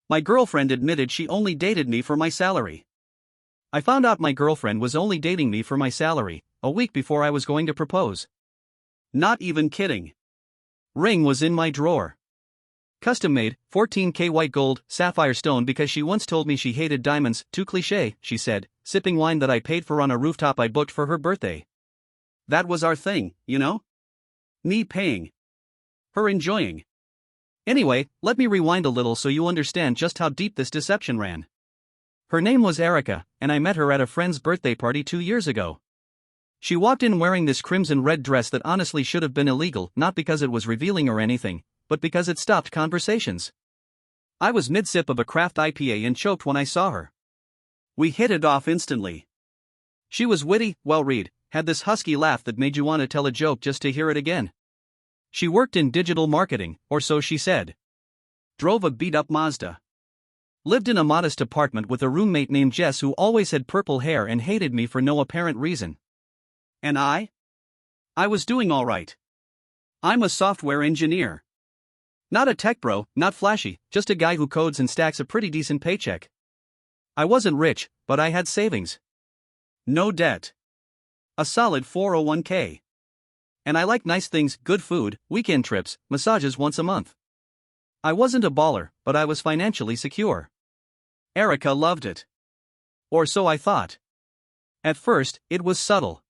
My girlfriend admitted she only dated me for my salary. I found out my girlfriend was only dating me for my salary, a week before I was going to propose. Not even kidding. Ring was in my drawer. Custom made, 14K white gold, sapphire stone because she once told me she hated diamonds, too cliché, she said, sipping wine that I paid for on a rooftop I booked for her birthday. That was our thing, you know? Me paying. Her enjoying. Anyway, let me rewind a little so you understand just how deep this deception ran. Her name was Erica, and I met her at a friend's birthday party 2 years ago. She walked in wearing this crimson-red dress that honestly should have been illegal, not because it was revealing or anything, but because it stopped conversations. I was mid-sip of a craft IPA and choked when I saw her. We hit it off instantly. She was witty, well-read, had this husky laugh that made you want to tell a joke just to hear it again. She worked in digital marketing, or so she said. Drove a beat-up Mazda. Lived in a modest apartment with a roommate named Jess who always had purple hair and hated me for no apparent reason. And I was doing all right. I'm a software engineer. Not a tech bro, not flashy, just a guy who codes and stacks a pretty decent paycheck. I wasn't rich, but I had savings. No debt. A solid 401k. And I like nice things, good food, weekend trips, massages once a month. I wasn't a baller, but I was financially secure. Erica loved it. Or so I thought. At first, it was subtle.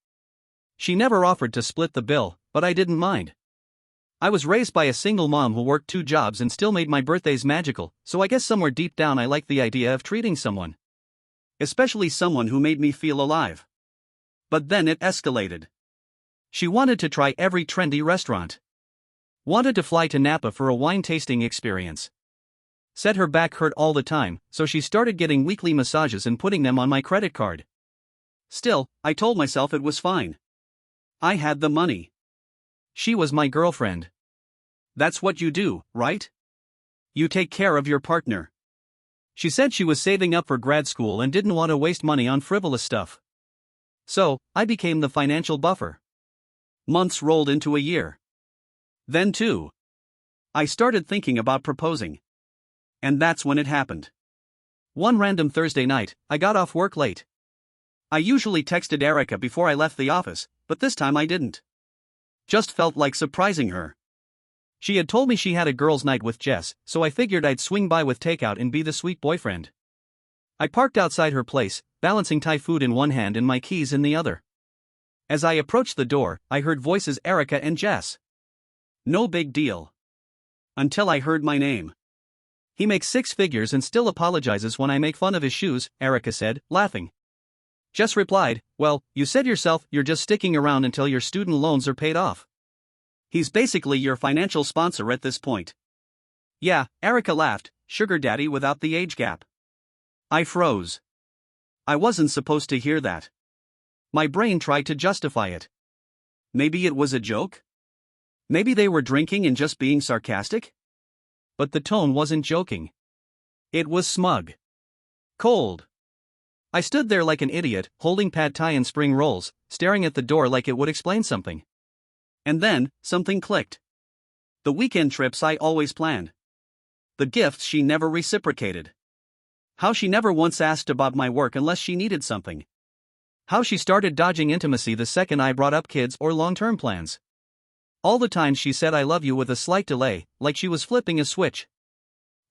She never offered to split the bill, but I didn't mind. I was raised by a single mom who worked 2 jobs and still made my birthdays magical, so I guess somewhere deep down I liked the idea of treating someone. Especially someone who made me feel alive. But then it escalated. She wanted to try every trendy restaurant. Wanted to fly to Napa for a wine tasting experience. Said her back hurt all the time, so she started getting weekly massages and putting them on my credit card. Still, I told myself it was fine. I had the money. She was my girlfriend. That's what you do, right? You take care of your partner. She said she was saving up for grad school and didn't want to waste money on frivolous stuff. So, I became the financial buffer. Months rolled into a year. Then 2. I started thinking about proposing. And that's when it happened. One random Thursday night, I got off work late. I usually texted Erica before I left the office, but this time I didn't. Just felt like surprising her. She had told me she had a girls' night with Jess, so I figured I'd swing by with takeout and be the sweet boyfriend. I parked outside her place, balancing Thai food in one hand and my keys in the other. As I approached the door, I heard voices Erica and Jess. No big deal. Until I heard my name. He makes 6 figures and still apologizes when I make fun of his shoes, Erica said, laughing. Jess replied, well, you said yourself you're just sticking around until your student loans are paid off. He's basically your financial sponsor at this point. Yeah, Erica laughed, sugar daddy without the age gap. I froze. I wasn't supposed to hear that. My brain tried to justify it. Maybe it was a joke? Maybe they were drinking and just being sarcastic? But the tone wasn't joking. It was smug. Cold. I stood there like an idiot, holding pad thai and spring rolls, staring at the door like it would explain something. And then, something clicked. The weekend trips I always planned. The gifts she never reciprocated. How she never once asked about my work unless she needed something. How she started dodging intimacy the second I brought up kids or long-term plans. All the times she said I love you with a slight delay, like she was flipping a switch.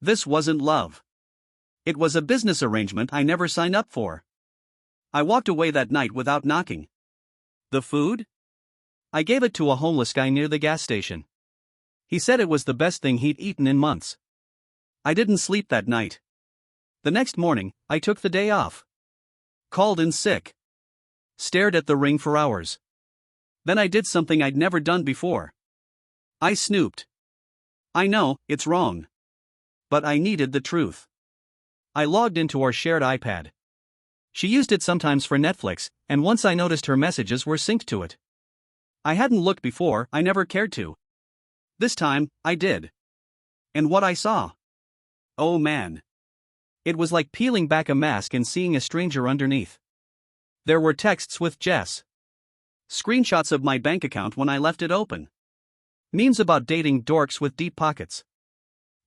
This wasn't love. It was a business arrangement I never signed up for. I walked away that night without knocking. The food? I gave it to a homeless guy near the gas station. He said it was the best thing he'd eaten in months. I didn't sleep that night. The next morning, I took the day off. Called in sick. Stared at the ring for hours. Then I did something I'd never done before. I snooped. I know, it's wrong. But I needed the truth. I logged into our shared iPad. She used it sometimes for Netflix, and once I noticed her messages were synced to it. I hadn't looked before, I never cared to. This time, I did. And what I saw? Oh man. It was like peeling back a mask and seeing a stranger underneath. There were texts with Jess. Screenshots of my bank account when I left it open. Memes about dating dorks with deep pockets.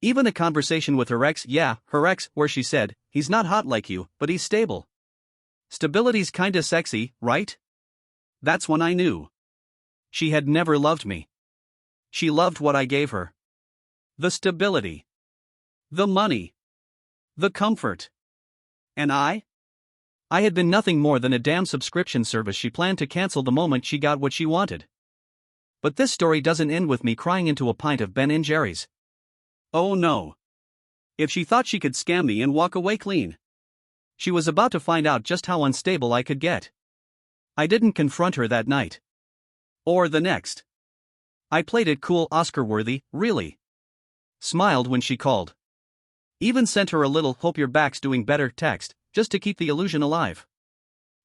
Even a conversation with her ex, where she said, "He's not hot like you, but he's stable." Stability's kinda sexy, right? That's when I knew. She had never loved me. She loved what I gave her. The stability. The money. The comfort. And I had been nothing more than a damn subscription service she planned to cancel the moment she got what she wanted. But this story doesn't end with me crying into a pint of Ben & Jerry's. Oh no. If she thought she could scam me and walk away clean, she was about to find out just how unstable I could get. I didn't confront her that night. Or the next. I played it cool, Oscar-worthy, really. Smiled when she called. Even sent her a little "hope your back's doing better" text, just to keep the illusion alive.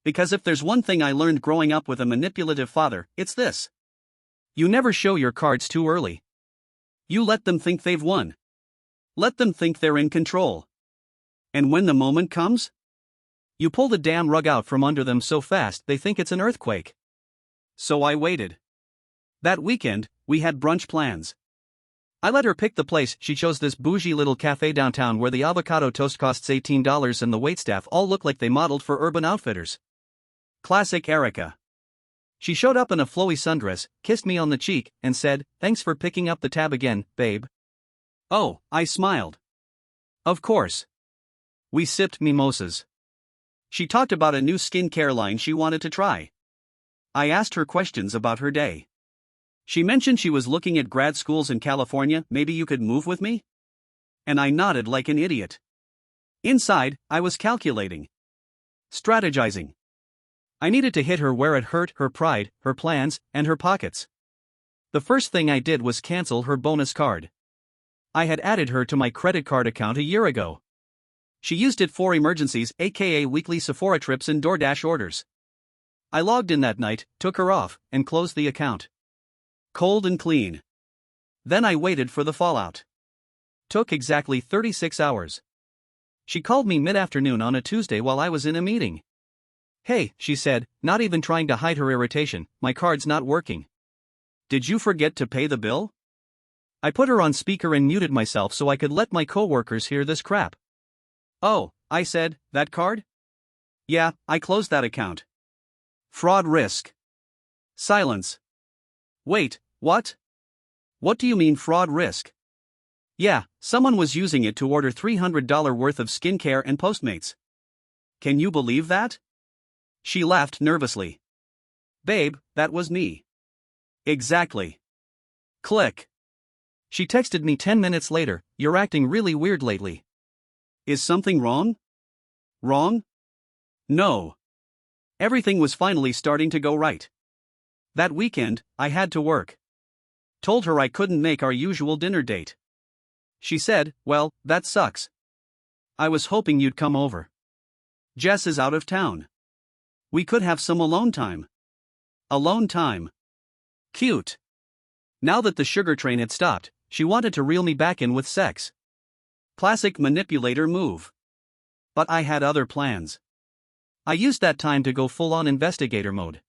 Because if there's one thing I learned growing up with a manipulative father, it's this. You never show your cards too early. You let them think they've won. Let them think they're in control. And when the moment comes, you pull the damn rug out from under them so fast they think it's an earthquake. So I waited. That weekend, we had brunch plans. I let her pick the place. She chose this bougie little cafe downtown where the avocado toast costs $18 and the waitstaff all look like they modeled for Urban Outfitters. Classic Erica. She showed up in a flowy sundress, kissed me on the cheek, and said, "Thanks for picking up the tab again, babe." Oh, I smiled. Of course. We sipped mimosas. She talked about a new skincare line she wanted to try. I asked her questions about her day. She mentioned she was looking at grad schools in California. "Maybe you could move with me?" And I nodded like an idiot. Inside, I was calculating. Strategizing. I needed to hit her where it hurt: her pride, her plans, and her pockets. The first thing I did was cancel her bonus card. I had added her to my credit card account a year ago. She used it for emergencies, aka weekly Sephora trips and DoorDash orders. I logged in that night, took her off, and closed the account. Cold and clean. Then I waited for the fallout. Took exactly 36 hours. She called me mid-afternoon on a Tuesday while I was in a meeting. "Hey," she said, not even trying to hide her irritation, "my card's not working. Did you forget to pay the bill?" I put her on speaker and muted myself so I could let my coworkers hear this crap. "Oh," I said, "that card? Yeah, I closed that account. Fraud risk." Silence. "Wait, what? What do you mean fraud risk?" "Yeah, someone was using it to order $300 worth of skincare and Postmates. Can you believe that?" She laughed nervously. "Babe, that was me." "Exactly." Click. She texted me 10 minutes later, "You're acting really weird lately. Is something wrong?" Wrong? No. Everything was finally starting to go right. That weekend, I had to work. Told her I couldn't make our usual dinner date. She said, "Well, that sucks. I was hoping you'd come over. Jess is out of town. We could have some alone time." Alone time. Cute. Now that the sugar train had stopped, she wanted to reel me back in with sex. Classic manipulator move. But I had other plans. I used that time to go full-on investigator mode.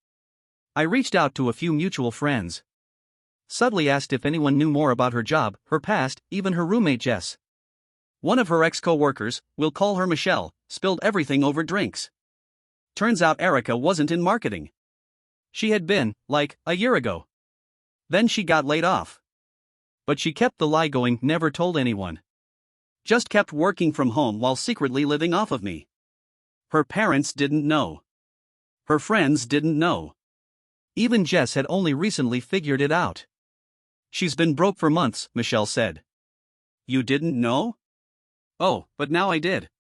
I reached out to a few mutual friends. Subtly asked if anyone knew more about her job, her past, even her roommate Jess. One of her ex-co-workers, we'll call her Michelle, spilled everything over drinks. Turns out Erica wasn't in marketing. She had been, like, a year ago. Then she got laid off. But she kept the lie going, never told anyone. Just kept working from home while secretly living off of me. Her parents didn't know. Her friends didn't know. Even Jess had only recently figured it out. "She's been broke for months," Michelle said. "You didn't know?" "Oh, but now I did."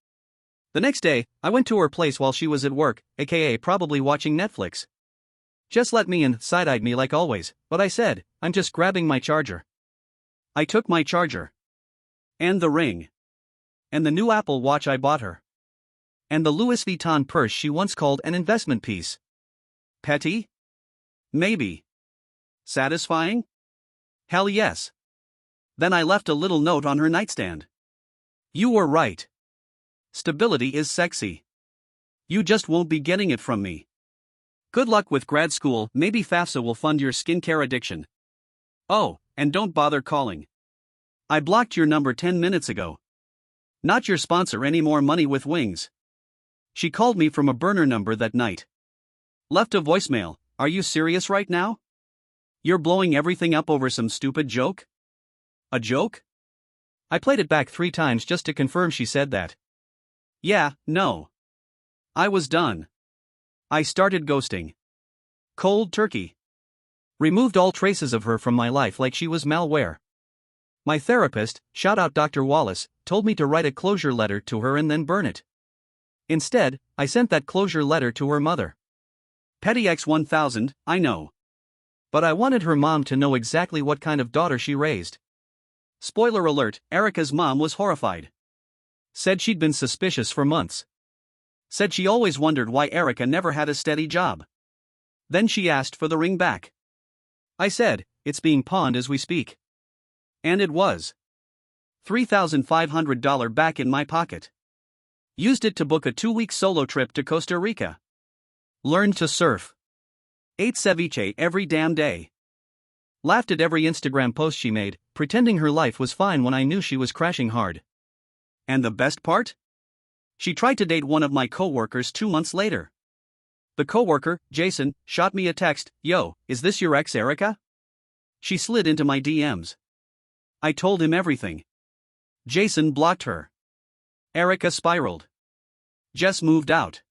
The next day, I went to her place while she was at work, aka probably watching Netflix. Jess let me in, side-eyed me like always, but I said, "I'm just grabbing my charger." I took my charger. And the ring. And the new Apple Watch I bought her. And the Louis Vuitton purse she once called an investment piece. Petty? Maybe. Satisfying? Hell yes. Then I left a little note on her nightstand. "You were right. Stability is sexy. You just won't be getting it from me. Good luck with grad school, maybe FAFSA will fund your skincare addiction. Oh, and don't bother calling. I blocked your number 10 minutes ago. Not your sponsor anymore. Money with wings. She called me from a burner number that night. Left a voicemail. Are you serious right now? You're blowing everything up over some stupid joke? A joke? I played it back 3 times just to confirm she said that. Yeah, no. I was done. I started ghosting. Cold turkey. Removed all traces of her from my life like she was malware. My therapist, shout out Dr. Wallace, told me to write a closure letter to her and then burn it. Instead, I sent that closure letter to her mother. Petty X 1000, I know. But I wanted her mom to know exactly what kind of daughter she raised. Spoiler alert, Erica's mom was horrified. Said she'd been suspicious for months. Said she always wondered why Erica never had a steady job. Then she asked for the ring back. I said, it's being pawned as we speak. And it was. $3,500 back in my pocket. Used it to book a 2-week solo trip to Costa Rica. Learned to surf. Ate ceviche every damn day. Laughed at every Instagram post she made, pretending her life was fine when I knew she was crashing hard. And the best part? She tried to date one of my coworkers 2 months later. The coworker, Jason, shot me a text, "Yo, is this your ex Erica?" She slid into my DMs. I told him everything. Jason blocked her. Erica spiraled. Jess moved out.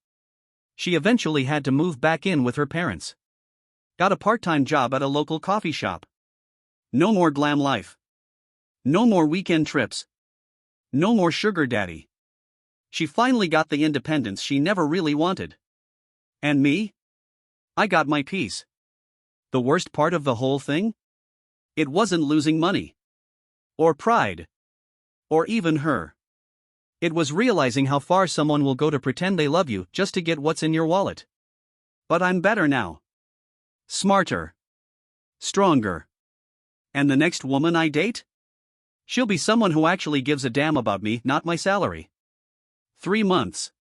She eventually had to move back in with her parents. Got a part-time job at a local coffee shop. No more glam life. No more weekend trips. No more sugar daddy. She finally got the independence she never really wanted. And me? I got my peace. The worst part of the whole thing? It wasn't losing money. Or pride. Or even her. It was realizing how far someone will go to pretend they love you just to get what's in your wallet. But I'm better now. Smarter. Stronger. And the next woman I date? She'll be someone who actually gives a damn about me, not my salary. 3 months.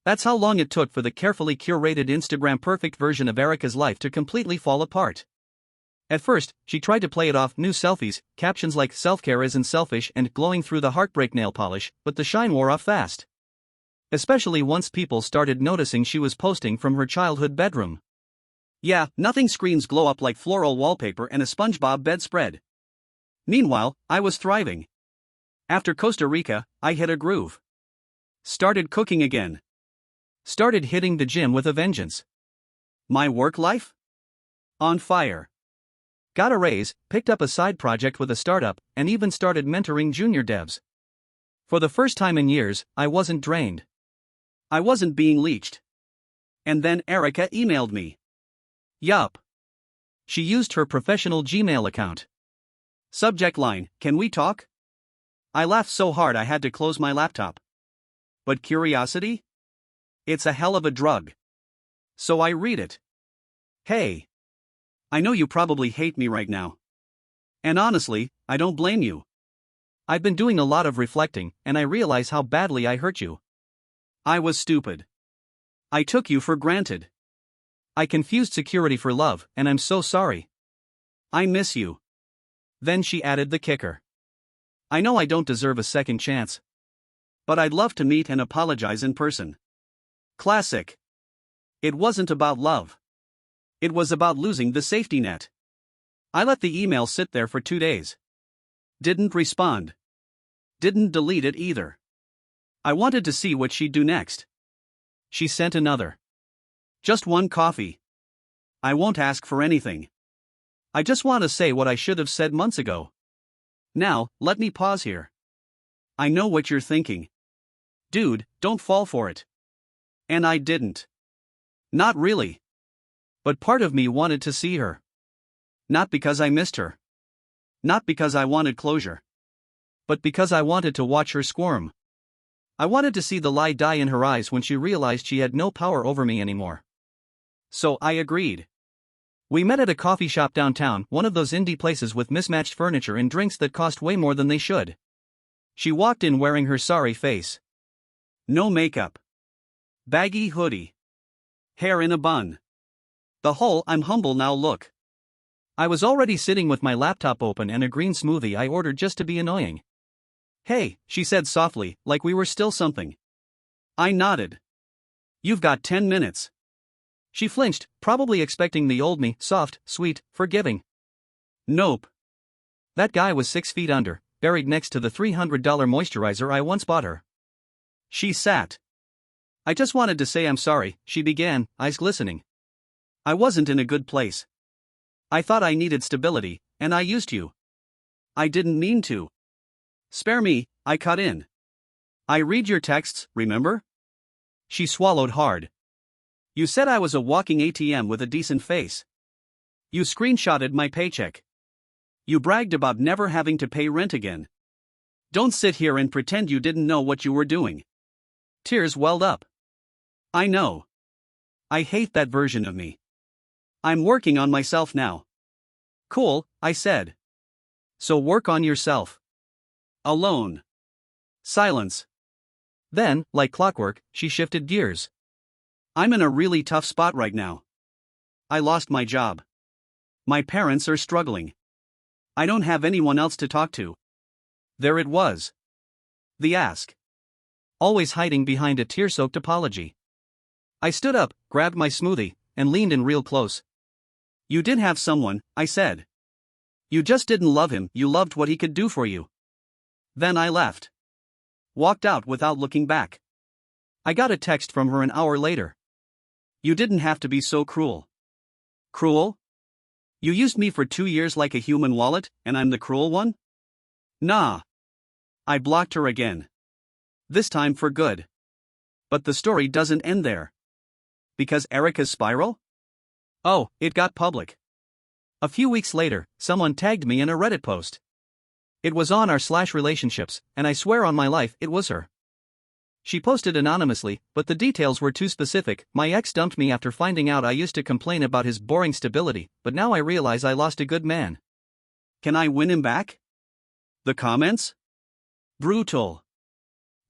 That's how long it took for the carefully curated Instagram perfect version of Erica's life to completely fall apart. At first, she tried to play it off, new selfies, captions like self-care isn't selfish and glowing through the heartbreak nail polish, but the shine wore off fast. Especially once people started noticing she was posting from her childhood bedroom. Yeah, nothing screams glow up like floral wallpaper and a SpongeBob bedspread. Meanwhile, I was thriving. After Costa Rica, I hit a groove. Started cooking again. Started hitting the gym with a vengeance. My work life? On fire. Got a raise, picked up a side project with a startup, and even started mentoring junior devs. For the first time in years, I wasn't drained. I wasn't being leeched. And then Erica emailed me. Yup. She used her professional Gmail account. Subject line, "Can we talk?" I laughed so hard I had to close my laptop. But curiosity? It's a hell of a drug. So I read it. Hey. I know you probably hate me right now. And honestly, I don't blame you. I've been doing a lot of reflecting, and I realize how badly I hurt you. I was stupid. I took you for granted. I confused security for love, and I'm so sorry. I miss you. Then she added the kicker. I know I don't deserve a second chance. But I'd love to meet and apologize in person. Classic. It wasn't about love. It was about losing the safety net. I let the email sit there for 2 days. Didn't respond. Didn't delete it either. I wanted to see what she'd do next. She sent another. Just one coffee. I won't ask for anything. I just want to say what I should have said months ago. Now, let me pause here. I know what you're thinking. Dude, don't fall for it. And I didn't. Not really. But part of me wanted to see her. Not because I missed her. Not because I wanted closure. But because I wanted to watch her squirm. I wanted to see the lie die in her eyes when she realized she had no power over me anymore. So I agreed. We met at a coffee shop downtown, one of those indie places with mismatched furniture and drinks that cost way more than they should. She walked in wearing her sorry face. No makeup. Baggy hoodie. Hair in a bun. The whole "I'm humble now" look. I was already sitting with my laptop open and a green smoothie I ordered just to be annoying. "Hey," she said softly, like we were still something. I nodded. "You've got 10 minutes. She flinched, probably expecting the old me, soft, sweet, forgiving. Nope. That guy was 6 feet under, buried next to the $300 moisturizer I once bought her. She sat. "I just wanted to say I'm sorry," she began, eyes glistening. "I wasn't in a good place. I thought I needed stability, and I used you. I didn't mean to." "Spare me," I cut in. "I read your texts, remember?" She swallowed hard. "You said I was a walking ATM with a decent face. You screenshotted my paycheck. You bragged about never having to pay rent again. Don't sit here and pretend you didn't know what you were doing." Tears welled up. "I know. I hate that version of me. I'm working on myself now." "Cool," I said. "So work on yourself." Alone. Silence. Then, like clockwork, she shifted gears. "I'm in a really tough spot right now. I lost my job. My parents are struggling. I don't have anyone else to talk to." There it was. The ask. Always hiding behind a tear-soaked apology. I stood up, grabbed my smoothie, and leaned in real close. "You did have someone," I said. "You just didn't love him, you loved what he could do for you." Then I left. Walked out without looking back. I got a text from her an hour later. "You didn't have to be so cruel." Cruel? You used me for 2 years like a human wallet, and I'm the cruel one? Nah. I blocked her again. This time for good. But the story doesn't end there. Because Erica's spiral? Oh, it got public. A few weeks later, someone tagged me in a Reddit post. It was on r/relationships, and I swear on my life it was her. She posted anonymously, but the details were too specific. "My ex dumped me after finding out I used to complain about his boring stability, but now I realize I lost a good man. Can I win him back?" The comments? Brutal.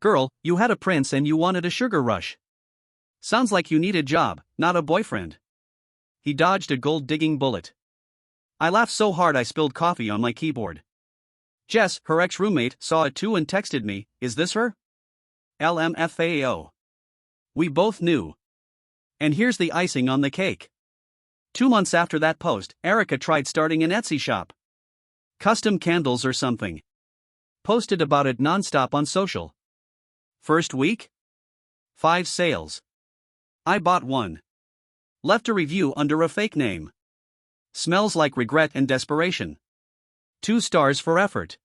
"Girl, you had a prince and you wanted a sugar rush. Sounds like you need a job, not a boyfriend." He dodged a gold-digging bullet. I laughed so hard I spilled coffee on my keyboard. Jess, her ex-roommate, saw it too and texted me, "Is this her?" LMFAO. We both knew. And here's the icing on the cake. 2 months after that post, Erica tried starting an Etsy shop. Custom candles or something. Posted about it nonstop on social. First week? 5 sales. I bought one. Left a review under a fake name. Smells like regret and desperation. 2 stars for effort.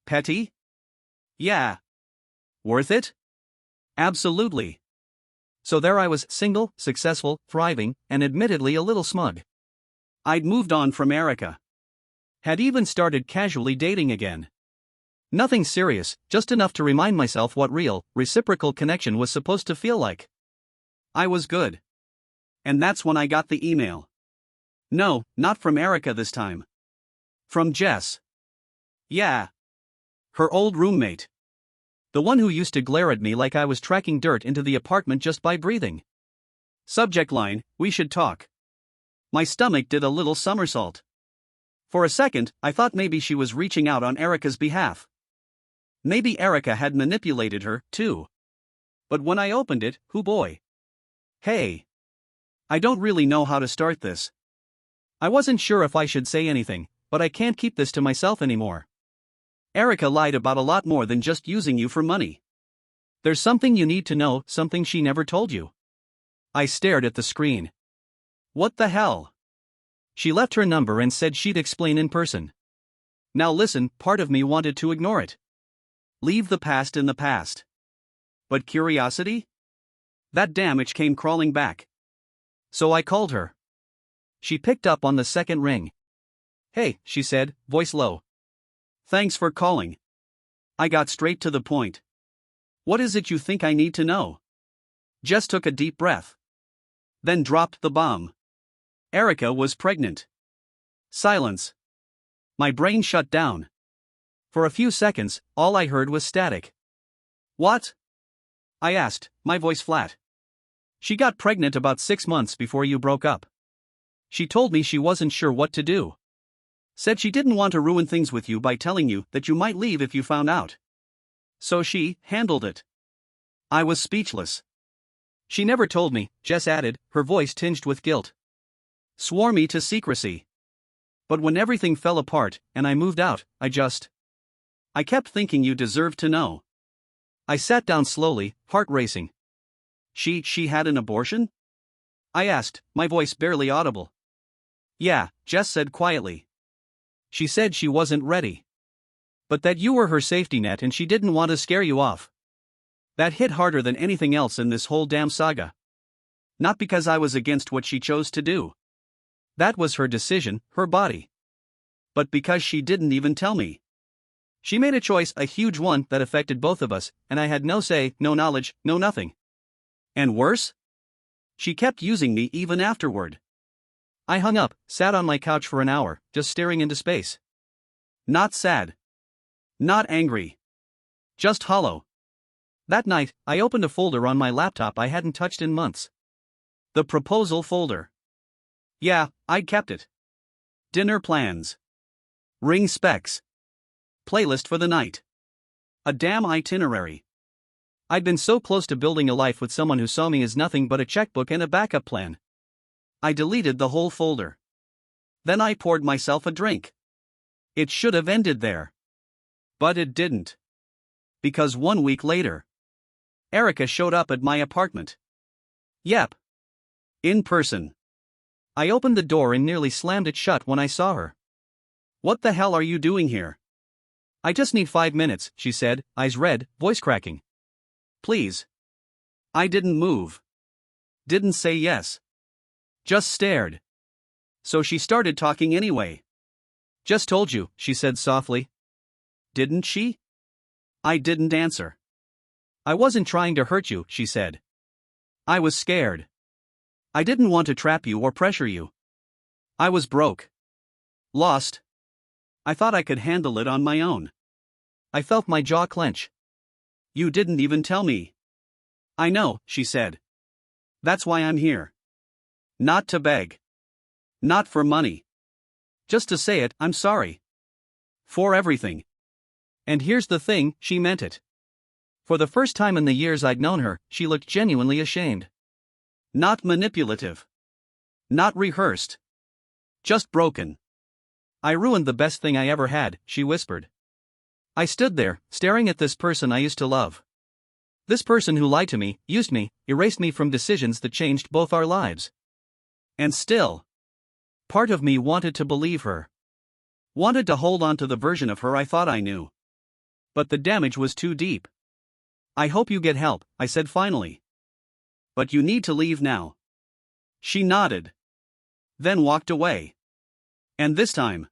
Petty? Yeah. Worth it? Absolutely. So there I was, single, successful, thriving, and admittedly a little smug. I'd moved on from Erica. Had even started casually dating again. Nothing serious, just enough to remind myself what real, reciprocal connection was supposed to feel like. I was good. And that's when I got the email. No, not from Erica this time. From Jess. Yeah. Her old roommate. The one who used to glare at me like I was tracking dirt into the apartment just by breathing. Subject line, "We should talk." My stomach did a little somersault. For a second, I thought maybe she was reaching out on Erica's behalf. Maybe Erica had manipulated her, too. But when I opened it, hoo boy. Hey. I don't really know how to start this. I wasn't sure if I should say anything, but I can't keep this to myself anymore. Erica lied about a lot more than just using you for money. There's something you need to know, something she never told you. I stared at the screen. What the hell? She left her number and said she'd explain in person. Now listen, part of me wanted to ignore it. Leave the past in the past. But curiosity? That damage came crawling back. So I called her. She picked up on the second ring. "Hey," she said, voice low. "Thanks for calling." I got straight to the point. "What is it you think I need to know?" Jess took a deep breath. Then dropped the bomb. Erica was pregnant. Silence. My brain shut down. For a few seconds, all I heard was static. "What?" I asked, my voice flat. "She got pregnant about 6 months before you broke up. She told me she wasn't sure what to do. Said she didn't want to ruin things with you by telling you that you might leave if you found out. So she handled it. I was speechless. She never told me, Jess added, her voice tinged with guilt. Swore me to secrecy. But when everything fell apart and I moved out, I kept thinking you deserved to know. I sat down slowly, heart racing. She had an abortion? I asked, my voice barely audible. Yeah, Jess said quietly. She said she wasn't ready. But that you were her safety net and she didn't want to scare you off. That hit harder than anything else in this whole damn saga. Not because I was against what she chose to do. That was her decision, her body. But because she didn't even tell me. She made a choice, a huge one that affected both of us, and I had no say, no knowledge, no nothing. And worse? She kept using me even afterward. I hung up, sat on my couch for an hour, just staring into space. Not sad. Not angry. Just hollow. That night, I opened a folder on my laptop I hadn't touched in months. The proposal folder. Yeah, I'd kept it. Dinner plans. Ring specs. Playlist for the night. A damn itinerary. I'd been so close to building a life with someone who saw me as nothing but a checkbook and a backup plan. I deleted the whole folder. Then I poured myself a drink. It should have ended there. But it didn't. Because 1 week later, Erica showed up at my apartment. Yep. In person. I opened the door and nearly slammed it shut when I saw her. What the hell are you doing here? I just need 5 minutes, she said, eyes red, voice cracking. Please. I didn't move. Didn't say yes. Just stared. So she started talking anyway. Just told you, she said softly. Didn't she? I didn't answer. I wasn't trying to hurt you, she said. I was scared. I didn't want to trap you or pressure you. I was broke. Lost. I thought I could handle it on my own. I felt my jaw clench. You didn't even tell me. I know, she said. That's why I'm here. Not to beg. Not for money. Just to say it, I'm sorry. For everything. And here's the thing, she meant it. For the first time in the years I'd known her, she looked genuinely ashamed. Not manipulative. Not rehearsed. Just broken. I ruined the best thing I ever had, she whispered. I stood there, staring at this person I used to love. This person who lied to me, used me, erased me from decisions that changed both our lives. And still, part of me wanted to believe her. Wanted to hold on to the version of her I thought I knew. But the damage was too deep. I hope you get help, I said finally. But you need to leave now. She nodded. Then walked away. And this time,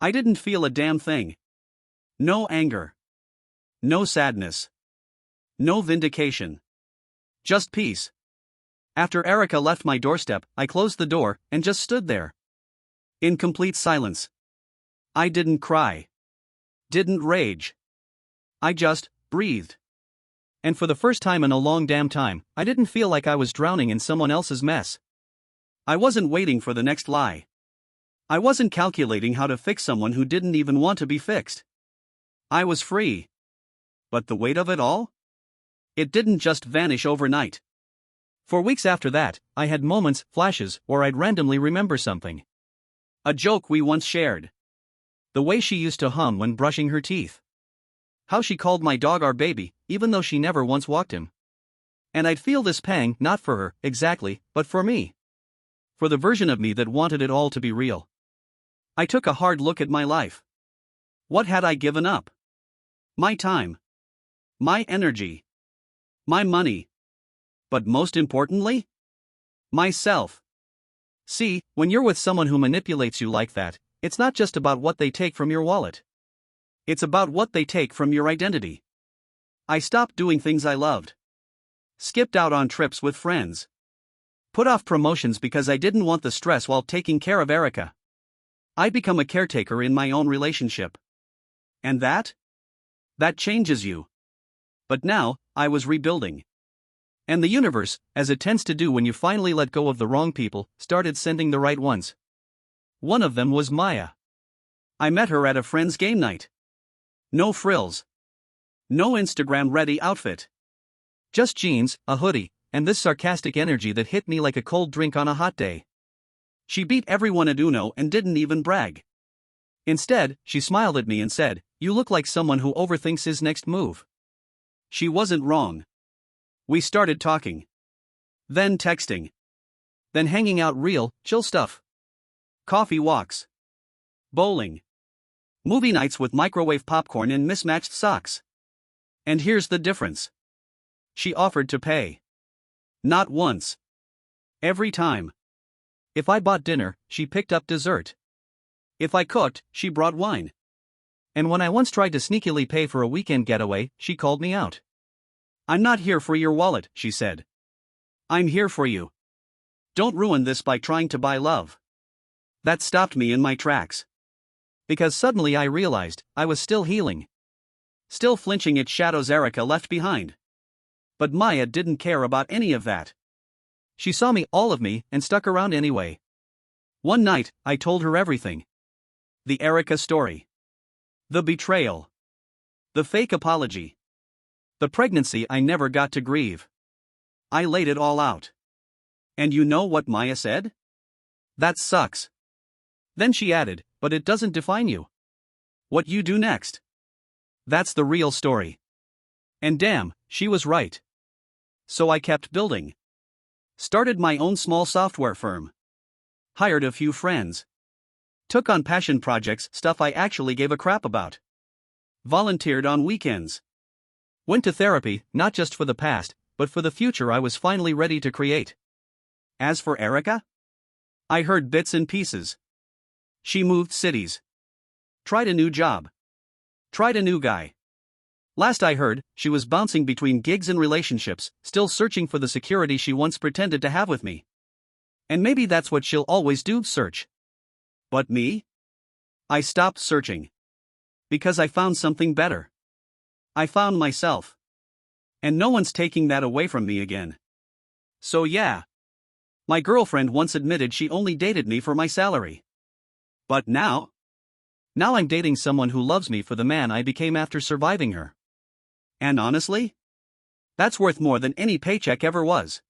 I didn't feel a damn thing. No anger. No sadness. No vindication. Just peace. After Erica left my doorstep, I closed the door and just stood there. In complete silence. I didn't cry. Didn't rage. I just breathed. And for the first time in a long damn time, I didn't feel like I was drowning in someone else's mess. I wasn't waiting for the next lie. I wasn't calculating how to fix someone who didn't even want to be fixed. I was free. But the weight of it all? It didn't just vanish overnight. For weeks after that, I had moments, flashes, where I'd randomly remember something. A joke we once shared. The way she used to hum when brushing her teeth. How she called my dog our baby, even though she never once walked him. And I'd feel this pang not for her, exactly, but for me. For the version of me that wanted it all to be real. I took a hard look at my life. What had I given up? My time. My energy. My money. But most importantly? Myself. See, when you're with someone who manipulates you like that, it's not just about what they take from your wallet. It's about what they take from your identity. I stopped doing things I loved. Skipped out on trips with friends. Put off promotions because I didn't want the stress while taking care of Erica. I become a caretaker in my own relationship. And that? That changes you. But now, I was rebuilding. And the universe, as it tends to do when you finally let go of the wrong people, started sending the right ones. One of them was Maya. I met her at a friend's game night. No frills. No Instagram-ready outfit. Just jeans, a hoodie, and this sarcastic energy that hit me like a cold drink on a hot day. She beat everyone at Uno and didn't even brag. Instead, she smiled at me and said, "You look like someone who overthinks his next move." She wasn't wrong. We started talking. Then texting. Then hanging out real, chill stuff. Coffee walks. Bowling. Movie nights with microwave popcorn and mismatched socks. And here's the difference. She offered to pay. Not once. Every time. If I bought dinner, she picked up dessert. If I cooked, she brought wine. And when I once tried to sneakily pay for a weekend getaway, she called me out. "I'm not here for your wallet," she said. "I'm here for you. Don't ruin this by trying to buy love." That stopped me in my tracks. Because suddenly I realized I was still healing. Still flinching at shadows Erica left behind. But Maya didn't care about any of that. She saw me, all of me, and stuck around anyway. One night, I told her everything. The Erica story. The betrayal. The fake apology. The pregnancy I never got to grieve. I laid it all out. And you know what Maya said? "That sucks." Then she added, "But it doesn't define you. What you do next. That's the real story." And damn, she was right. So I kept building. Started my own small software firm. Hired a few friends. Took on passion projects, stuff I actually gave a crap about. Volunteered on weekends. Went to therapy, not just for the past, but for the future I was finally ready to create. As for Erica? I heard bits and pieces. She moved cities. Tried a new job. Tried a new guy. Last I heard, she was bouncing between gigs and relationships, still searching for the security she once pretended to have with me. And maybe that's what she'll always do, search. But me? I stopped searching. Because I found something better. I found myself. And no one's taking that away from me again. So yeah. My girlfriend once admitted she only dated me for my salary. But now? Now I'm dating someone who loves me for the man I became after surviving her. And honestly? That's worth more than any paycheck ever was.